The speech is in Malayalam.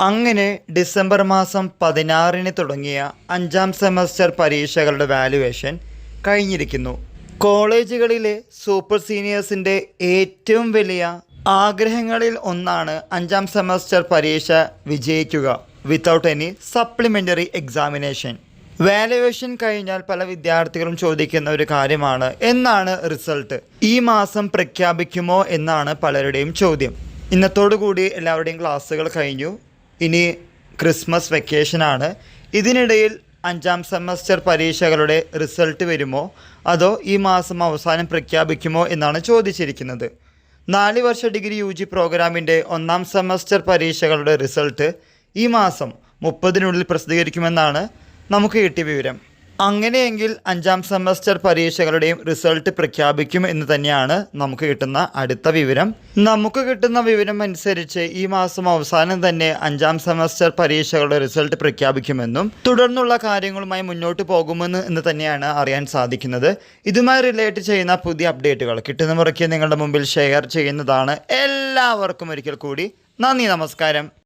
അങ്ങനെ ഡിസംബർ മാസം 16 തുടങ്ങിയ 5ാം സെമസ്റ്റർ പരീക്ഷകളുടെ വാല്യുവേഷൻ കഴിഞ്ഞിരിക്കുന്നു. കോളേജുകളിലെ സൂപ്പർ സീനിയേഴ്സിൻ്റെ ഏറ്റവും വലിയ ആഗ്രഹങ്ങളിൽ ഒന്നാണ് 5ാം സെമസ്റ്റർ പരീക്ഷ വിജയിക്കുക without any supplementary examination. Valuation കഴിഞ്ഞാൽ പല വിദ്യാർത്ഥികളും ചോദിക്കുന്ന ഒരു കാര്യമാണ്, എന്നാണ് റിസൾട്ട്? ഈ മാസം പ്രഖ്യാപിക്കുമോ എന്നാണ് പലരുടെയും ചോദ്യം. ഇന്നത്തോടുകൂടി എല്ലാവരുടെയും ക്ലാസ്സുകൾ കഴിഞ്ഞു. ഇനി ക്രിസ്മസ് വെക്കേഷനാണ്. ഇതിനിടയിൽ 5ാം സെമസ്റ്റർ പരീക്ഷകളുടെ റിസൾട്ട് വരുമോ അതോ ഈ മാസം അവസാനം പ്രഖ്യാപിക്കുമോ എന്നാണ് ചോദിച്ചിരിക്കുന്നത്. 4 വർഷ ഡിഗ്രി UG പ്രോഗ്രാമിൻ്റെ 1ാം സെമസ്റ്റർ പരീക്ഷകളുടെ റിസൾട്ട് ഈ മാസം 30-നുള്ളിൽ പ്രസിദ്ധീകരിക്കുമെന്നാണ് നമുക്ക് കിട്ടിയ വിവരം. അങ്ങനെയെങ്കിൽ 5ാം സെമസ്റ്റർ പരീക്ഷകളുടെയും റിസൾട്ട് പ്രഖ്യാപിക്കും എന്ന് തന്നെയാണ് നമുക്ക് കിട്ടുന്ന അടുത്ത വിവരം. നമുക്ക് കിട്ടുന്ന വിവരം അനുസരിച്ച് ഈ മാസം അവസാനം തന്നെ 5ാം സെമസ്റ്റർ പരീക്ഷകളുടെ റിസൾട്ട് പ്രഖ്യാപിക്കുമെന്നും തുടർന്നുള്ള കാര്യങ്ങളുമായി മുന്നോട്ട് പോകുമെന്ന് എന്ന് തന്നെയാണ് അറിയാൻ സാധിക്കുന്നത്. ഇതുമായി റിലേറ്റ് ചെയ്യുന്ന പുതിയ അപ്ഡേറ്റുകൾ കിട്ടുന്ന മുറയ്ക്ക് നിങ്ങളുടെ മുമ്പിൽ ഷെയർ ചെയ്യുന്നതാണ്. എല്ലാവർക്കും ഒരിക്കൽ കൂടി നന്ദി, നമസ്കാരം.